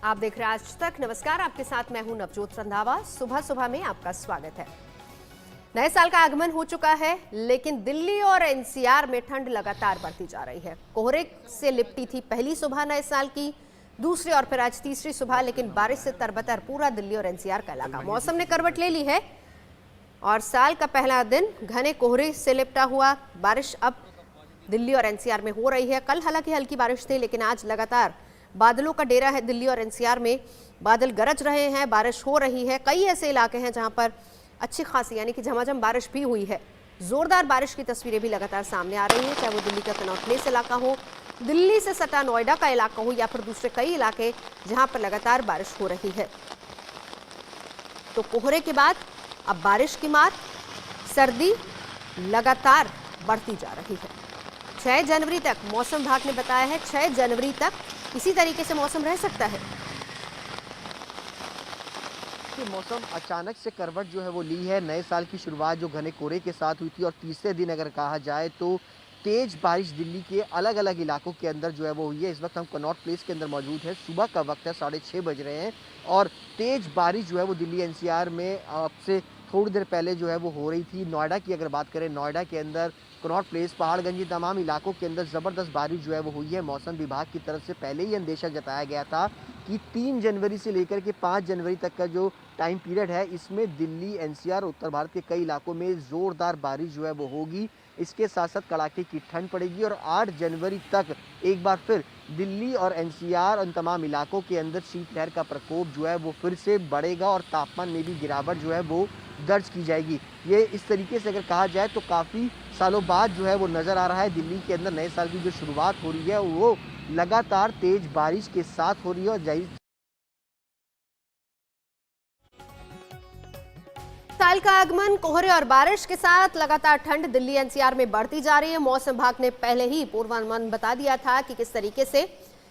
आप देख रहे हैं आज तक। नमस्कार, आपके साथ मैं हूं नवजोत रंधावा। सुबह सुबह में आपका स्वागत है। नए साल का आगमन हो चुका है, लेकिन दिल्ली और एनसीआर में ठंड लगातार बढ़ती जा रही है। कोहरे से लिपटी थी पहली सुबह नए साल की, दूसरी और फिर आज तीसरी सुबह, लेकिन बारिश से तरबतर पूरा दिल्ली और एनसीआर का इलाका। मौसम ने करवट ले ली है और साल का पहला दिन घने कोहरे से लिपटा हुआ। बारिश अब दिल्ली और एनसीआर में हो रही है। कल हालांकि हल्की बारिश थी, लेकिन आज लगातार बादलों का डेरा है। दिल्ली और एनसीआर में बादल गरज रहे हैं, बारिश हो रही है। कई ऐसे इलाके हैं जहां पर अच्छी खासी यानी कि झमाझम बारिश भी हुई है। जोरदार बारिश की तस्वीरें भी लगातार सामने आ रही हैं, चाहे वो दिल्ली का कनॉट प्लेस इलाका हो, दिल्ली से सटा नोएडा का इलाका हो, या फिर दूसरे कई इलाके जहां पर लगातार बारिश हो रही है। तो कोहरे के बाद अब बारिश की मार, सर्दी लगातार बढ़ती जा रही है। 6 जनवरी तक मौसम विभाग ने बताया है, 6 जनवरी तक इसी तरीके से मौसम रह सकता है। मौसम अचानक से करवट जो है वो ली है। नए साल की शुरुआत जो घने कोहरे के साथ हुई थी और तीसरे दिन अगर कहा जाए तो तेज बारिश दिल्ली के अलग अलग इलाकों के अंदर जो है वो हुई है। इस वक्त हम कनॉट प्लेस के अंदर मौजूद है। सुबह का वक्त है, 6:30 बज रहे हैं और तेज बारिश जो है वो दिल्ली एनसीआर में अब से थोड़ी देर पहले जो है वो हो रही थी। नोएडा की अगर बात करें, नोएडा के अंदर कनॉट प्लेस, पहाड़गंज, तमाम इलाकों के अंदर ज़बरदस्त बारिश जो है वो हुई है। मौसम विभाग की तरफ से पहले ही अंदेशा जताया गया था कि 3 जनवरी से लेकर के 5 जनवरी तक का जो टाइम पीरियड है, इसमें दिल्ली, एनसीआर, उत्तर भारत के कई इलाकों में ज़ोरदार बारिश जो है वो होगी। इसके साथ साथ कड़ाके की ठंड पड़ेगी और 8 जनवरी तक एक बार फिर दिल्ली और एनसीआर उन तमाम इलाकों के अंदर शीतलहर का प्रकोप जो है वो फिर से बढ़ेगा और तापमान में भी गिरावट जो है वो दर्ज की जाएगी। ये इस तरीके से अगर कहा जाए तो काफ़ी सालों बाद जो है वो नज़र आ रहा है। दिल्ली के अंदर नए साल की जो शुरुआत हो रही है वो लगातार तेज बारिश के साथ हो रही है और जाहिर साल का आगमन, कोहरे और बारिश के साथ लगातार ठंड दिल्ली एनसीआर में बढ़ती जा रही है। मौसम विभाग ने पहले ही पूर्वानुमान बता दिया था कि किस तरीके से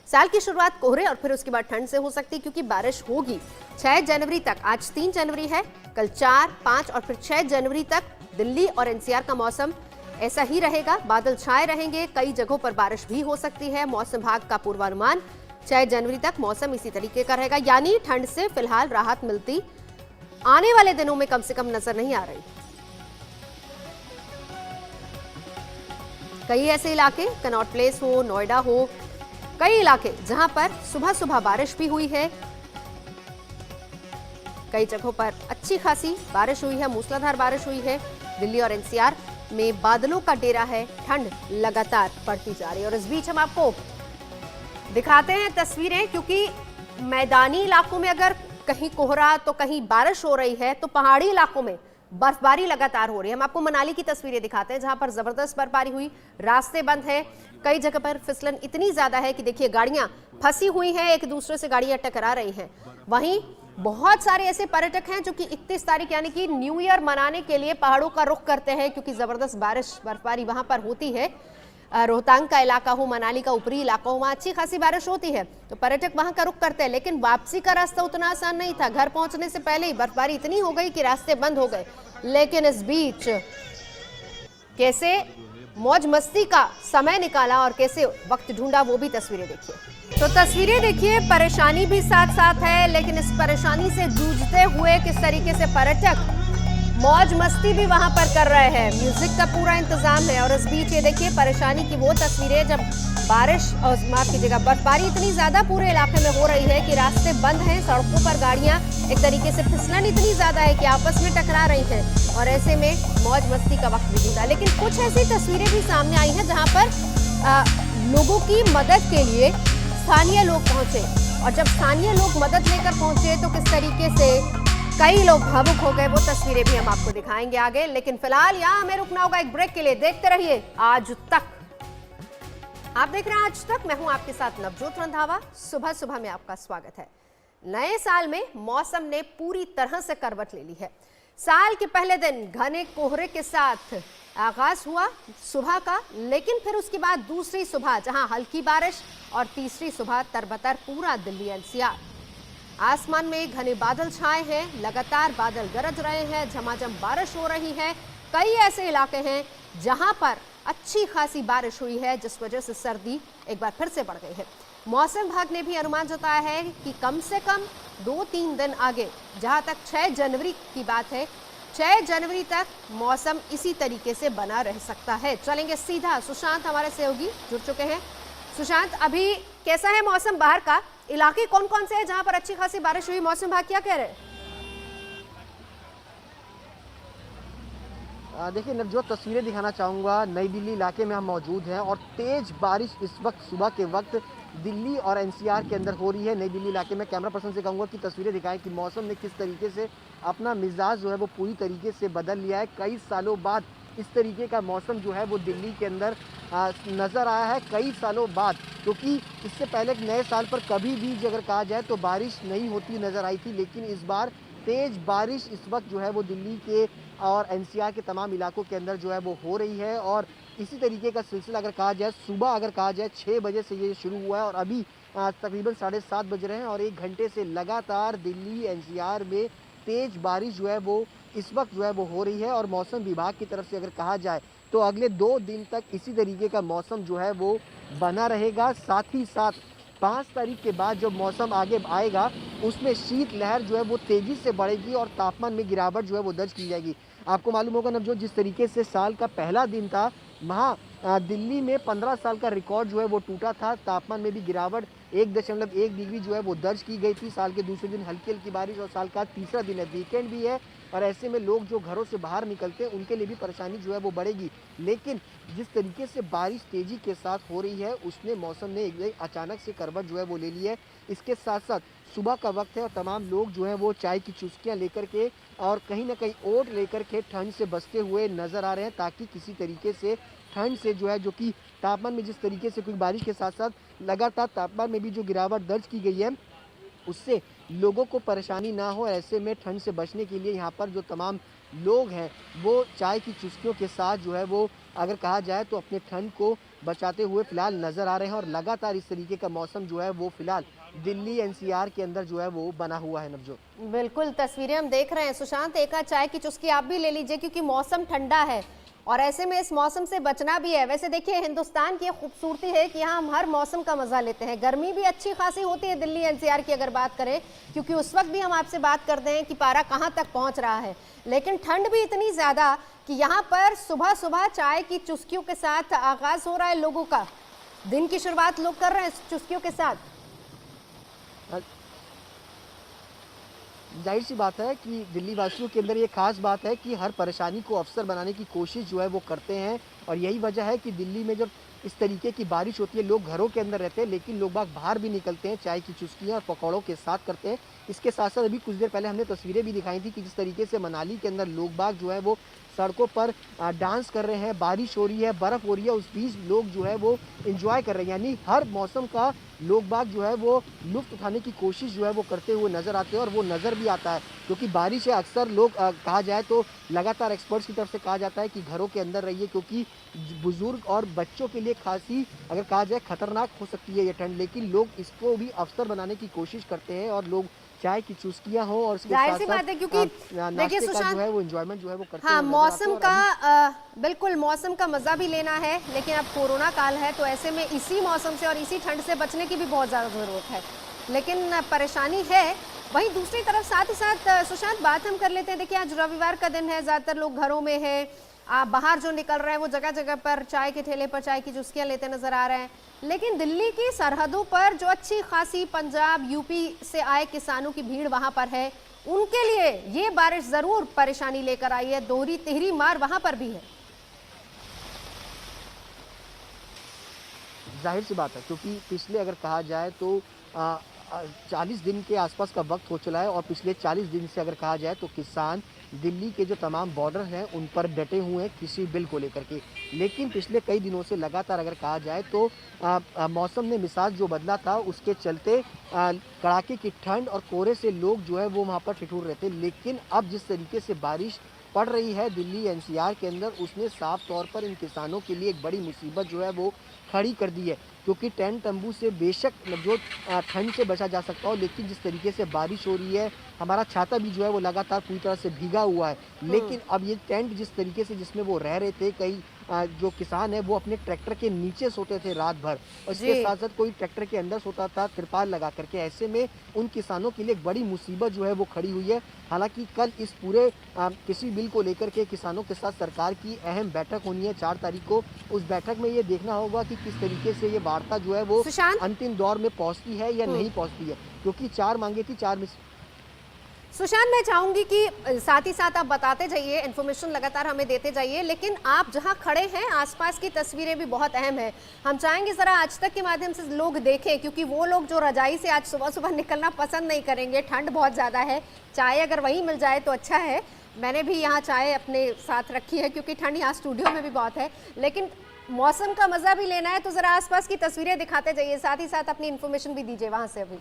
साल की शुरुआत कोहरे और फिर उसके बाद ठंड से हो सकती है, क्योंकि बारिश होगी 6 जनवरी तक। आज 3 जनवरी है, कल 4, 5 और फिर 6 जनवरी तक दिल्ली और एनसीआर का मौसम ऐसा ही रहेगा। बादल छाए रहेंगे, कई जगहों पर बारिश भी हो सकती है। मौसम विभाग का पूर्वानुमान 6 जनवरी तक मौसम इसी तरीके का रहेगा, यानी ठंड से फिलहाल राहत मिलती आने वाले दिनों में कम से कम नजर नहीं आ रही। कई ऐसे इलाके, कनॉट प्लेस हो, नोएडा हो, कई इलाके जहां पर सुबह सुबह बारिश भी हुई है। कई जगहों पर अच्छी खासी बारिश हुई है, मूसलाधार बारिश हुई है। दिल्ली और एनसीआर में बादलों का डेरा है, ठंड लगातार बढ़ती जा रही है। और इस बीच हम आपको दिखाते हैं तस्वीरें, क्योंकि मैदानी इलाकों में अगर कहीं कोहरा तो कहीं बारिश हो रही है, तो पहाड़ी इलाकों में बर्फबारी लगातार हो रही है। हम आपको मनाली की तस्वीरें दिखाते हैं, जहां पर जबरदस्त बर्फबारी हुई, रास्ते बंद हैं, कई जगह पर फिसलन इतनी ज्यादा है कि देखिए गाड़ियां फंसी हुई हैं, एक दूसरे से गाड़ियां टकरा रही हैं। वहीं बहुत सारे ऐसे पर्यटक हैं जो कि 31 तारीख यानी कि न्यू ईयर मनाने के लिए पहाड़ों का रुख करते हैं, क्योंकि जबरदस्त बारिश बर्फबारी वहां पर होती है। रोहतांग का इलाका हो, मनाली का ऊपरी इलाका हो, वहाँ अच्छी खासी बारिश होती है, तो पर्यटक वहां का रुख करते हैं। लेकिन वापसी का रास्ता उतना आसान नहीं था। घर पहुंचने से पहले ही बर्फबारी इतनी हो गई कि रास्ते बंद हो गए। लेकिन इस बीच कैसे मौज मस्ती का समय निकाला और कैसे वक्त ढूंढा, वो भी तस्वीरें देखिए। तो तस्वीरें देखिए, परेशानी भी साथ साथ है, लेकिन इस परेशानी से जूझते हुए किस तरीके से पर्यटक मौज मस्ती भी वहां पर कर रहे हैं। म्यूजिक का पूरा इंतजाम है। और इस बीच ये देखिए परेशानी की वो तस्वीरें जब बारिश और माफ कीजिएगा बर्फबारी इतनी ज्यादा पूरे इलाके में हो रही है कि रास्ते बंद हैं, सड़कों पर गाड़ियां एक तरीके से फिसलन इतनी ज्यादा है कि आपस में टकरा रही हैं, और ऐसे में मौज मस्ती का वक्त भी बीता। लेकिन कुछ ऐसी तस्वीरें भी सामने आई हैं जहाँ पर लोगों की मदद के लिए स्थानीय लोग पहुंचे, और जब स्थानीय लोग मदद लेकर पहुंचे तो किस तरीके से कई लोग भावुक हो गए, वो तस्वीरें भी हम आपको दिखाएंगे आगे। लेकिन फिलहाल यहाँ हमें रुकना होगा एक ब्रेक के लिए। देखते रहिए आज तक। आप देख रहे हैं आज तक, मैं हूं आपके साथ नवजोत रंधावा। सुबह सुबह में आपका स्वागत है। नए साल में मौसम ने पूरी तरह से करवट ले ली है। साल के पहले दिन घने कोहरे के साथ आगाज हुआ सुबह का, लेकिन फिर उसके बाद दूसरी सुबह जहां हल्की बारिश और तीसरी सुबह तरबतर पूरा दिल्ली एनसीआर। आसमान में घने बादल छाए हैं, लगातार बादल गरज रहे हैं, झमाझम बारिश हो रही है। कई ऐसे इलाके हैं जहां पर अच्छी खासी बारिश हुई है, जिस वजह से सर्दी एक बार फिर से बढ़ गई है। मौसम विभाग ने भी अनुमान जताया है कि कम से कम 2-3 दिन आगे, जहां तक 6 जनवरी की बात है, 6 जनवरी तक मौसम इसी तरीके से बना रह सकता है। चलेंगे सीधा, सुशांत हमारे सहयोगी जुड़ चुके हैं। सुशांत, अभी कैसा है मौसम बाहर का? इलाके कौन कौन से हैं जहां पर अच्छी खासी बारिश हुई? मौसम विभाग क्या कह रहे हैं? देखिए नवजोत, तस्वीरें दिखाना चाहूँगा। नई दिल्ली इलाके में हम मौजूद हैं और तेज़ बारिश इस वक्त सुबह के वक्त दिल्ली और एनसीआर के अंदर हो रही है। नई दिल्ली इलाके में कैमरा पर्सन से कहूँगा कि तस्वीरें दिखाएं कि मौसम ने किस तरीके से अपना मिजाज जो है वो पूरी तरीके से बदल लिया है। कई सालों बाद इस तरीके का मौसम जो है वो दिल्ली के अंदर नज़र आया है, कई सालों बाद, क्योंकि इससे पहले नए साल पर कभी भी अगर कहा जाए तो बारिश नहीं होती नज़र आई थी, लेकिन इस बार तेज़ बारिश इस वक्त जो है वो दिल्ली के और एनसीआर के तमाम इलाकों के अंदर जो है वो हो रही है। और इसी तरीके का सिलसिला अगर कहा जाए, सुबह अगर कहा जाए 6 बजे से ये शुरू हुआ है और अभी तकरीबन 7:30 बज रहे हैं और 1 घंटे से लगातार दिल्ली एनसीआर में तेज़ बारिश जो है वो इस वक्त जो है वो हो रही है। और मौसम विभाग की तरफ से अगर कहा जाए तो अगले 2 दिन तक इसी तरीके का मौसम जो है वो बना रहेगा। साथ ही साथ 5 तारीख के बाद जो मौसम आगे आएगा उसमें शीत लहर जो है वो तेज़ी से बढ़ेगी और तापमान में गिरावट जो है वो दर्ज की जाएगी। आपको मालूम होगा नवजोत, जिस तरीके से साल का पहला दिन था, वहाँ दिल्ली में 15 साल का रिकॉर्ड जो है वो टूटा था। तापमान में भी गिरावट 1.1 डिग्री जो है वो दर्ज की गई थी। साल के दूसरे दिन हल्की हल्की बारिश और साल का तीसरा दिन है, वीकेंड भी है और ऐसे में लोग जो घरों से बाहर निकलते हैं उनके लिए भी परेशानी जो है वो बढ़ेगी। लेकिन जिस तरीके से बारिश तेज़ी के साथ हो रही है उसने मौसम ने एक अचानक से करवट जो है वो ले ली है। इसके साथ साथ सुबह का वक्त है और तमाम लोग जो हैं वो चाय की चुस्कियाँ लेकर के और कहीं ना कहीं ओट लेकर के ठंड से बचते हुए नज़र आ रहे हैं, ताकि किसी तरीके से ठंड से जो है, जो कि तापमान में जिस तरीके से क्योंकि बारिश के साथ साथ लगातार तापमान में भी जो गिरावट दर्ज की गई है उससे लोगों को परेशानी ना हो। ऐसे में ठंड से बचने के लिए यहाँ पर जो तमाम लोग हैं वो चाय की चुस्कियों के साथ जो है वो अगर कहा जाए तो अपने ठंड को बचाते हुए फिलहाल नज़र आ रहे हैं। और लगातार इस तरीके का मौसम जो है वो फिलहाल दिल्ली एनसीआर के अंदर जो है वो बना हुआ है नवजोत। बिल्कुल, तस्वीरें हम देख रहे हैं। सुशांत, एक आध चाय की चुस्की आप भी ले लीजिए, क्योंकि मौसम ठंडा है और ऐसे में इस मौसम से बचना भी है। वैसे देखिए, हिंदुस्तान की खूबसूरती है कि यहाँ हम हर मौसम का मजा लेते हैं। गर्मी भी अच्छी खासी होती है दिल्ली एनसीआर की अगर बात करें, क्योंकि उस वक्त भी हम आपसे बात करते हैं कि पारा कहाँ तक पहुँच रहा है। लेकिन ठंड भी इतनी ज़्यादा कि यहाँ पर सुबह सुबह चाय की चुस्कियों के साथ आगाज़ हो रहा है लोगों का। दिन की शुरुआत लोग कर रहे हैं चुस्कियों के साथ। जाहिर सी बात है कि दिल्ली वासियों के अंदर ये खास बात है कि हर परेशानी को अवसर बनाने की कोशिश जो है वो करते हैं। और यही वजह है कि दिल्ली में जब इस तरीके की बारिश होती है, लोग घरों के अंदर रहते हैं लेकिन लोग बाग बाहर भी निकलते हैं, चाय की चुस्कियाँ और पकौड़ों के साथ करते हैं। इसके साथ साथ अभी कुछ देर पहले हमने तस्वीरें भी दिखाई थी कि जिस तरीके से मनाली के अंदर लोग बाग जो है वो सड़कों पर डांस कर रहे हैं, बारिश हो रही है, बर्फ़ हो रही है, उस बीच लोग जो है वो एंजॉय कर रहे हैं। यानी हर मौसम का लोग बाग जो है वो लुत्फ़ उठाने की कोशिश जो है वो करते हुए नज़र आते हैं और वो नज़र भी आता है, क्योंकि बारिश है। अक्सर लोग कहा जाए तो लगातार एक्सपर्ट्स की तरफ से कहा जाता है कि घरों के अंदर रहिए, क्योंकि बुज़ुर्ग और बच्चों के लिए खासी अगर कहा जाए खतरनाक हो सकती है ये ठंड। लेकिन लोग इसको भी अवसर बनाने की कोशिश करते हैं और लोग चाय की चुस्कियाँ हो और उसके जाहिर साथ सी बात है, क्योंकि नाश्ते का सुशांत, जो है वो एंजॉयमेंट जो है वो करते हाँ, हुए नज़र आते हैं। मौसम और का बिल्कुल मौसम का मज़ा भी लेना है, लेकिन अब कोरोना काल है तो ऐसे में इसी मौसम से और इसी ठंड से बचने की भी बहुत ज़्यादा ज़रूरत है। लेकिन परेशानी है। वहीं दूसरी तरफ साथ ही साथ सुशांत, बात हम कर लेते हैं। देखिए, आज रविवार का दिन है, ज़्यादातर लोग घरों में है, बाहर जो निकल रहे हैं वो जगह जगह पर चाय के ठेले पर चाय की चुस्कियाँ लेते नजर आ रहे हैं। लेकिन दिल्ली की सरहदों पर जो अच्छी खासी पंजाब यूपी से आए किसानों की भीड़ वहां पर है, उनके लिए ये बारिश जरूर परेशानी लेकर आई है। दोहरी तिहरी मार वहां पर भी है। जाहिर सी बात है, क्योंकि पिछले अगर कहा जाए तो 40 दिन के आसपास का वक्त हो चला है और पिछले 40 दिन से अगर कहा जाए तो किसान दिल्ली के जो तमाम बॉर्डर हैं उन पर डटे हुए हैं कृषि बिल को लेकर के। लेकिन पिछले कई दिनों से लगातार अगर कहा जाए तो मौसम ने मिजाज जो बदला था, उसके चलते कड़ाके की ठंड और कोहरे से लोग जो है वो वहाँ पर ठिठुर रहे थे। लेकिन अब जिस तरीके से बारिश पड़ रही है दिल्ली एनसीआर के अंदर, उसने साफ तौर पर इन किसानों के लिए एक बड़ी मुसीबत जो है वो खड़ी कर दी है। क्योंकि टेंट तंबू से बेशक जो ठंड से बचा जा सकता हो, लेकिन जिस तरीके से बारिश हो रही है, हमारा छाता भी जो है वो लगातार पूरी तरह से भीगा हुआ है। लेकिन अब ये टेंट जिस तरीके से जिसमें वो रह रहे थे, कई जो किसान है वो अपने ट्रैक्टर के नीचे सोते थे रात भर, और जी। इसके साथ साथ कोई ट्रैक्टर के अंदर सोता था तिरपाल लगा करके। ऐसे में उन किसानों के लिए एक बड़ी मुसीबत जो है वो खड़ी हुई है। हालांकि कल इस पूरे कृषि बिल को लेकर के किसानों के साथ सरकार की अहम बैठक होनी है 4 तारीख को। उस बैठक में ये देखना होगा कि किस तरीके से ये वार्ता जो है वो सुशांत? अंतिम दौर में पहुंचती है या नहीं पहुंचती है, क्योंकि 4 मांगे थी, 4 में सुशांत, मैं चाहूंगी कि साथ ही साथ आप बताते जाइए, इन्फॉर्मेशन लगातार हमें देते जाइए, लेकिन आप जहां खड़े हैं आसपास की तस्वीरें भी बहुत अहम है। हम चाहेंगे जरा आज तक के माध्यम से लोग देखें, क्योंकि वो लोग जो रजाई से आज सुबह सुबह निकलना पसंद नहीं करेंगे, ठंड बहुत ज़्यादा है। चाय अगर वहीं मिल जाए तो अच्छा है। मैंने भी यहाँ चाय अपने साथ रखी है क्योंकि ठंड यहाँ स्टूडियो में भी बहुत है, लेकिन मौसम का मजा भी लेना है तो जरा आसपास की तस्वीरें दिखाते जाइए, साथ ही साथ अपनी इन्फॉर्मेशन भी दीजिए वहां से। अभी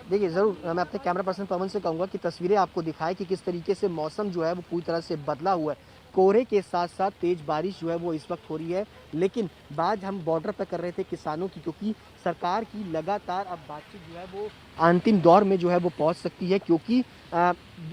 देखिए, ज़रूर मैं अपने कैमरा पर्सन पवन से कहूँगा कि तस्वीरें आपको दिखाएं कि किस तरीके से मौसम जो है वो पूरी तरह से बदला हुआ है। कोहरे के साथ साथ तेज़ बारिश जो है वो इस वक्त हो रही है, लेकिन बात हम बॉर्डर पर कर रहे थे किसानों की, क्योंकि सरकार की लगातार अब बातचीत जो है वो अंतिम दौर में जो है वो पहुंच सकती है, क्योंकि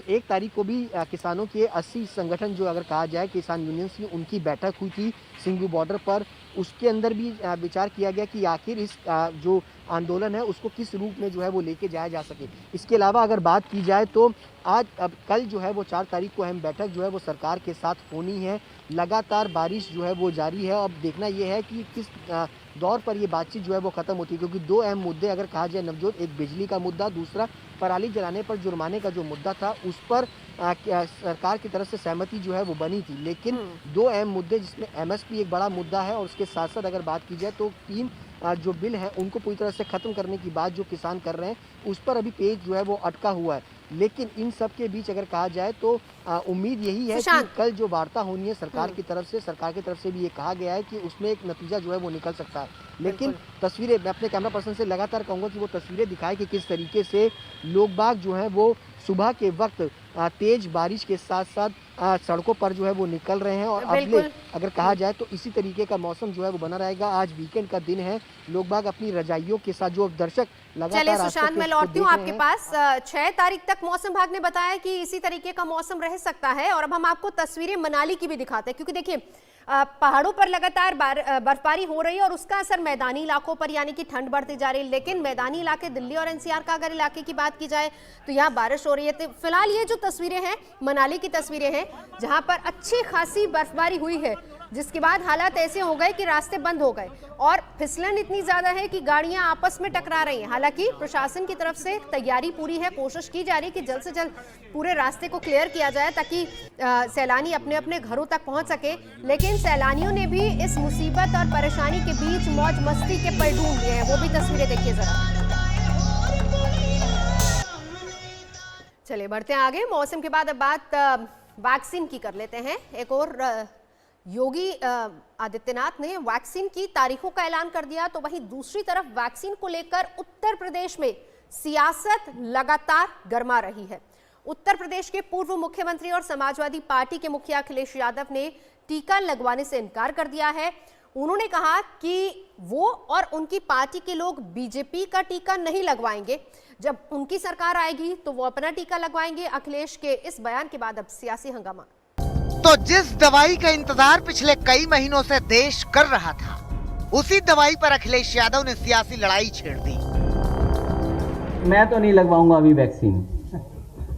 1 तारीख को भी किसानों के 80 संगठन जो अगर कहा जाए किसान यूनियंस की, उनकी बैठक हुई थी सिंघू बॉर्डर पर। उसके अंदर भी विचार किया गया कि आखिर इस जो आंदोलन है उसको किस रूप में जो है वो लेके जाया जा सके। इसके अलावा अगर बात की जाए तो कल जो है वो 4 तारीख को अहम बैठक जो है वो सरकार के साथ होनी है। लगातार बारिश जो है वो जारी है। अब देखना ये है कि किस दौर पर ये बातचीत जो है वो ख़त्म होती है, क्योंकि 2 अहम मुद्दे अगर कहा जाए नवजोत, एक बिजली का मुद्दा, दूसरा पराली जलाने पर जुर्माने का जो मुद्दा था उस पर सरकार की तरफ से सहमति जो है वो बनी थी। लेकिन 2 अहम मुद्दे जिसमें एमएसपी एक बड़ा मुद्दा है, और उसके साथ साथ अगर बात की जाए तो 3 जो बिल है उनको पूरी तरह से ख़त्म करने की बात जो किसान कर रहे हैं उस पर अभी पेज जो है वो अटका हुआ है। लेकिन इन सब के बीच अगर कहा जाए तो उम्मीद यही है कि कल जो वार्ता होनी है सरकार की तरफ से भी ये कहा गया है कि उसमें एक नतीजा जो है वो निकल सकता है। लेकिन तस्वीरें मैं अपने कैमरा पर्सन से लगातार कहूँगा कि वो तस्वीरें दिखाए कि किस तरीके से लोग बाग जो है वो सुबह के वक्त तेज बारिश के साथ साथ सड़कों पर जो है वो निकल रहे हैं। और अगले अगर कहा जाए तो इसी तरीके का मौसम जो है वो बना रहेगा। आज वीकेंड का दिन है, लोग बाग अपनी रजाइयों के साथ जो दर्शक लगातार। चलिए सुशांत, मैं लौटती हूँ आपके पास। 6 तारीख तक मौसम विभाग ने बताया कि इसी तरीके का मौसम रह सकता है। और अब हम आपको तस्वीरें मनाली की भी दिखाते हैं, क्योंकि देखिए पहाड़ों पर लगातार बर्फबारी हो रही है और उसका असर मैदानी इलाकों पर, यानी कि ठंड बढ़ती जा रही है। लेकिन मैदानी इलाके दिल्ली और एनसीआर का अगर इलाके की बात की जाए तो यहाँ बारिश हो रही है। तो फिलहाल ये जो तस्वीरें हैं मनाली की तस्वीरें हैं, जहां पर अच्छी खासी बर्फबारी हुई है, जिसके बाद हालात ऐसे हो गए कि रास्ते बंद हो गए और फिसलन इतनी ज्यादा है कि गाड़ियां आपस में टकरा रही हैं। हालांकि प्रशासन की तरफ से तैयारी पूरी है, कोशिश की जा रही है कि जल्द से जल्द पूरे रास्ते को क्लियर किया जाए ताकि सैलानी अपने अपने घरों तक पहुंच सके। लेकिन सैलानियों ने भी इस मुसीबत और परेशानी के बीच मौज मस्ती के पल ढूंढ लिए हैं। वो भी तस्वीरें देखिए जरा। चलिए बढ़ते हैं आगे। मौसम के बाद अब बात वैक्सीन की कर लेते हैं। एक और योगी आदित्यनाथ ने वैक्सीन की तारीखों का ऐलान कर दिया, तो वहीं दूसरी तरफ वैक्सीन को लेकर उत्तर प्रदेश में सियासत लगातार गर्मा रही है। उत्तर प्रदेश के पूर्व मुख्यमंत्री और समाजवादी पार्टी के मुखिया अखिलेश यादव ने टीका लगवाने से इनकार कर दिया है। उन्होंने कहा कि वो और उनकी पार्टी के लोग बीजेपी का टीका नहीं लगवाएंगे, जब उनकी सरकार आएगी तो वो अपना टीका लगवाएंगे। अखिलेश के इस बयान के बाद अब सियासी हंगामा। तो जिस दवाई का इंतजार पिछले कई महीनों से देश कर रहा था, उसी दवाई पर अखिलेश यादव ने सियासी लड़ाई छेड़ दी। मैं तो नहीं लगवाऊंगा अभी वैक्सीन,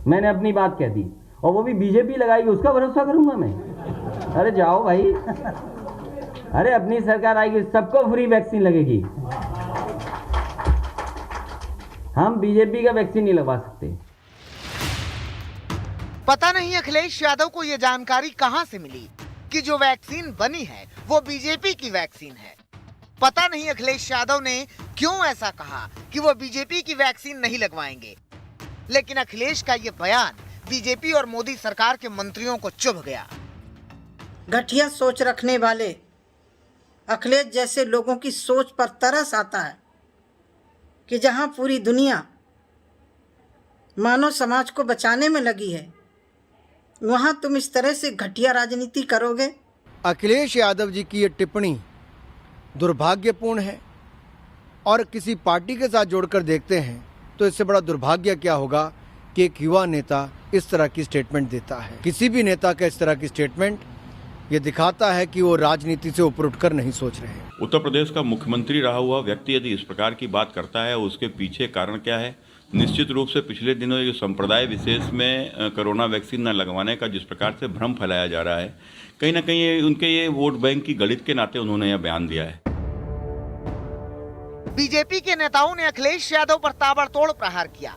मैंने अपनी बात कह दी, और वो भी बीजेपी लगाएगी उसका भरोसा करूंगा मैं? अरे जाओ भाई, अरे अपनी सरकार आएगी सबको फ्री वैक्सीन लगेगी, हम बीजेपी का वैक्सीन नहीं लगवा सकते। पता नहीं अखिलेश यादव को यह जानकारी कहां से मिली कि जो वैक्सीन बनी है वो बीजेपी की वैक्सीन है। पता नहीं अखिलेश यादव ने क्यों ऐसा कहा कि वो बीजेपी की वैक्सीन नहीं लगवाएंगे, लेकिन अखिलेश का ये बयान बीजेपी और मोदी सरकार के मंत्रियों को चुभ गया। घटिया सोच रखने वाले अखिलेश जैसे लोगों की सोच पर तरस आता है कि जहां पूरी दुनिया मानव समाज को बचाने में लगी है, वहां तुम इस तरह से घटिया राजनीति करोगे। अखिलेश यादव जी की ये टिप्पणी दुर्भाग्यपूर्ण है, और किसी पार्टी के साथ जोड़कर देखते हैं तो इससे बड़ा दुर्भाग्य क्या होगा कि एक युवा नेता इस तरह की स्टेटमेंट देता है। किसी भी नेता का इस तरह की स्टेटमेंट ये दिखाता है कि वो राजनीति से ऊपर उठकर नहीं सोच रहे हैं। उत्तर प्रदेश का मुख्यमंत्री रहा हुआ व्यक्ति यदि इस प्रकार की बात करता है, उसके पीछे कारण क्या है? निश्चित रूप से पिछले दिनों ये संप्रदाय विशेष में कोरोना वैक्सीन न लगवाने का जिस प्रकार से भ्रम फैलाया जा रहा है, कहीं ना कहीं उनके ये वोट बैंक की गणित के नाते उन्होंने यह बयान दिया है। बीजेपी के नेताओं ने अखिलेश यादव पर ताबड़तोड़ प्रहार किया।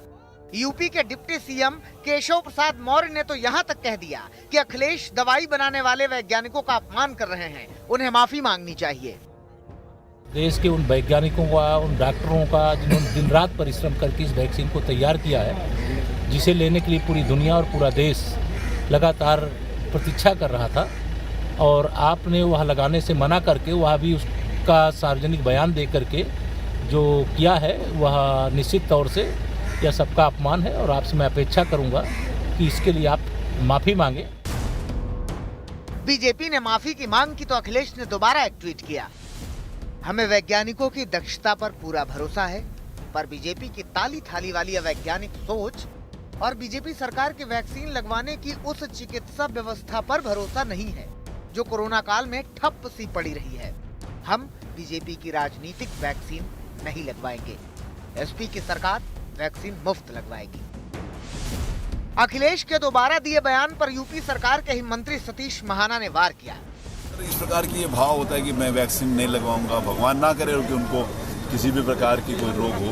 यूपी के डिप्टी सीएम केशव प्रसाद मौर्य ने तो यहां तक कह दिया कि अखिलेश दवाई बनाने वाले वैज्ञानिकों का अपमान कर रहे हैं, उन्हें माफी मांगनी चाहिए। देश के उन वैज्ञानिकों का, उन डॉक्टरों का जिन्होंने दिन रात परिश्रम करके इस वैक्सीन को तैयार किया है, जिसे लेने के लिए पूरी दुनिया और पूरा देश लगातार प्रतीक्षा कर रहा था, और आपने वह लगाने से मना करके वह भी उसका सार्वजनिक बयान दे करके जो किया है, वह निश्चित तौर से यह सबका अपमान है। और आपसे मैं अपेक्षा करूंगा कि इसके लिए आप माफी मांगे। बीजेपी ने माफी की मांग की तो अखिलेश ने दोबारा एक ट्वीट किया, हमें वैज्ञानिकों की दक्षता पर पूरा भरोसा है, पर बीजेपी की ताली थाली वाली अवैज्ञानिक सोच और बीजेपी सरकार के वैक्सीन लगवाने की उस चिकित्सा व्यवस्था पर भरोसा नहीं है जो कोरोना काल में ठप सी पड़ी रही है। हम बीजेपी की राजनीतिक वैक्सीन नहीं लगवाएंगे। एसपी की सरकार वैक्सीन मुफ्त लगवाएगी। अखिलेश के दोबारा दिए बयान पर यूपी सरकार के ही मंत्री सतीश महाना ने वार किया। इस प्रकार की ये भाव होता है कि मैं वैक्सीन नहीं लगवाऊंगा, भगवान ना करे कि उनको किसी भी प्रकार की कोई रोग हो।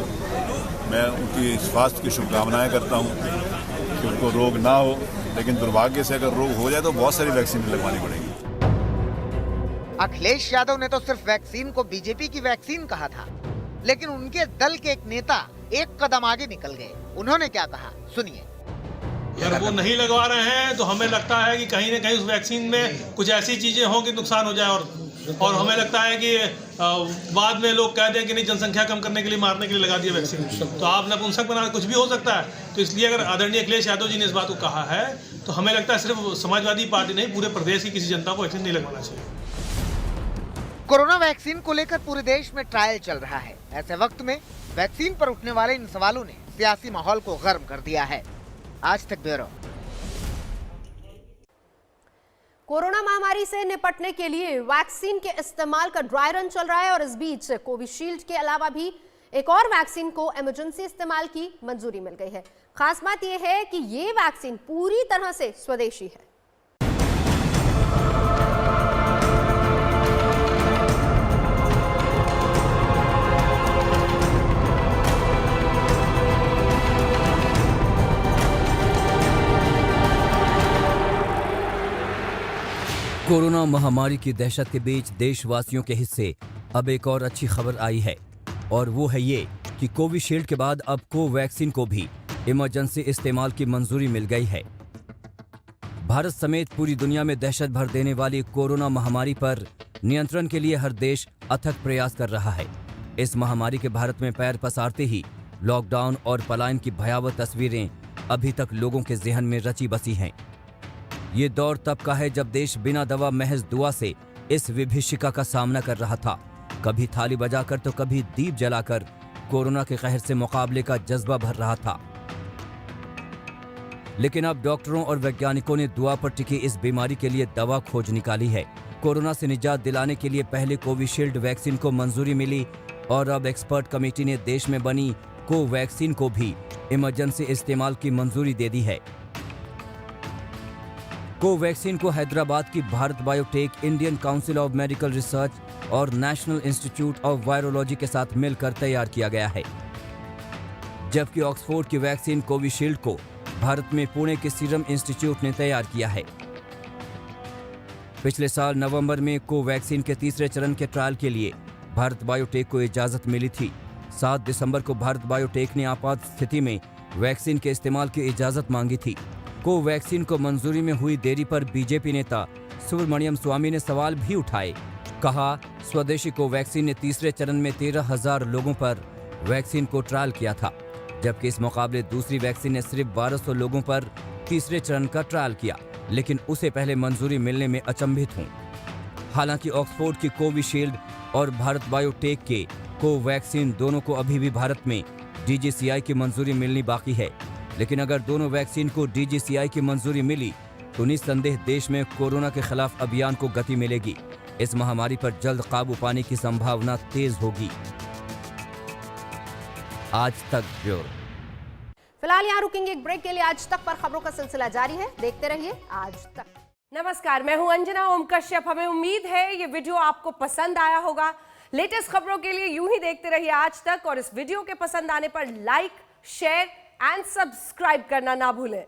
मैं उनकी स्वास्थ्य की शुभकामनाएं करता हूं कि उनको रोग ना हो, लेकिन दुर्भाग्य से अगर रोग हो जाए तो बहुत सारी वैक्सीन लगवानी पड़ेगी। अखिलेश यादव ने तो सिर्फ वैक्सीन को बीजेपी की वैक्सीन कहा था, लेकिन उनके दल के एक नेता एक कदम आगे निकल गए। उन्होंने क्या कहा, सुनिए। अगर वो नहीं लगवा रहे हैं तो हमें लगता है कि कहीं न कहीं उस वैक्सीन में कुछ ऐसी चीजें हों कि नुकसान हो जाए, और हमें लगता है कि बाद में लोग कह दें कि नहीं, जनसंख्या कम करने के लिए, मारने के लिए लगा दिया वैक्सीन, तो आप नपुंसक बना, कुछ भी हो सकता है। तो इसलिए अगर आदरणीय अखिलेश यादव जी ने इस बात को कहा है तो हमें लगता है सिर्फ समाजवादी पार्टी नहीं, पूरे प्रदेश की किसी जनता को वैक्सीन नहीं लगवाना चाहिए। कोरोना वैक्सीन को लेकर पूरे देश में ट्रायल चल रहा है। ऐसे वक्त में वैक्सीन पर उठने वाले इन सवालों ने सियासी माहौल को गर्म कर दिया है। आज तक ब्यूरो। कोरोना महामारी से निपटने के लिए वैक्सीन के इस्तेमाल का ड्राई रन चल रहा है, और इस बीच कोविशील्ड के अलावा भी एक और वैक्सीन को इमरजेंसी इस्तेमाल की मंजूरी मिल गई है। खास बात यह है कि ये वैक्सीन पूरी तरह से स्वदेशी है। कोरोना महामारी की दहशत के बीच देशवासियों के हिस्से अब एक और अच्छी खबर आई है, और वो है ये कि कोविशील्ड के बाद अब कोवैक्सीन को भी इमरजेंसी इस्तेमाल की मंजूरी मिल गई है। भारत समेत पूरी दुनिया में दहशत भर देने वाली कोरोना महामारी पर नियंत्रण के लिए हर देश अथक प्रयास कर रहा है। इस महामारी के भारत में पैर पसारते ही लॉकडाउन और पलायन की भयावह तस्वीरें अभी तक लोगों के जहन में रची बसी हैं। ये दौर तब का है जब देश बिना दवा महज दुआ से इस विभीषिका का सामना कर रहा था। कभी थाली बजाकर तो कभी दीप जलाकर कोरोना के कहर से मुकाबले का जज्बा भर रहा था। लेकिन अब डॉक्टरों और वैज्ञानिकों ने दुआ पर टिकी इस बीमारी के लिए दवा खोज निकाली है। कोरोना से निजात दिलाने के लिए पहले कोविशील्ड वैक्सीन को मंजूरी मिली, और अब एक्सपर्ट कमेटी ने देश में बनी कोवैक्सीन को भी इमरजेंसी इस्तेमाल की मंजूरी दे दी है। कोवैक्सीन को हैदराबाद की Bharat biotech, Indian council of medical research और नेशनल इंस्टीट्यूट ऑफ वायरोलॉजी के साथ मिलकर तैयार किया गया है, जबकि ऑक्सफोर्ड की वैक्सीन कोविशील्ड को भारत में पुणे के सीरम इंस्टीट्यूट ने तैयार किया है। पिछले साल नवंबर में कोवैक्सीन के तीसरे चरण के ट्रायल के लिए भारत बायोटेक को इजाजत मिली थी। 7 दिसंबर को भारत बायोटेक ने आपात स्थिति में वैक्सीन के इस्तेमाल की इजाजत मांगी थी। कोवैक्सीन को मंजूरी में हुई देरी पर बीजेपी नेता सुब्रमण्यम स्वामी ने सवाल भी उठाए। कहा, स्वदेशी कोवैक्सीन ने तीसरे चरण में 13,000 लोगों पर वैक्सीन को ट्रायल किया था, जबकि इस मुकाबले दूसरी वैक्सीन ने सिर्फ 1200 लोगों पर तीसरे चरण का ट्रायल किया, लेकिन उसे पहले मंजूरी मिलने में अचंभित हूं। हालांकि ऑक्सफोर्ड की कोविशील्ड और भारत बायोटेक के कोवैक्सीन दोनों को अभी भी भारत में DGCI की मंजूरी मिलनी बाकी है। लेकिन अगर दोनों वैक्सीन को DGCI की मंजूरी मिली तो निस्संदेह देश में कोरोना के खिलाफ अभियान को गति मिलेगी। इस महामारी पर जल्द काबू पाने की संभावना तेज होगी। आज तक ब्यूरो। फिलहाल यहाँ रुकेंगे एक ब्रेक के लिए। आज तक पर खबरों का सिलसिला जारी है, देखते रहिए आज तक। नमस्कार, मैं हूं अंजना ओम कश्यप। हमें उम्मीद है ये वीडियो आपको पसंद आया होगा। लेटेस्ट खबरों के लिए यूं ही देखते रहिए आज तक, और इस वीडियो के पसंद आने पर लाइक, शेयर एंड सब्सक्राइब करना ना भूलें।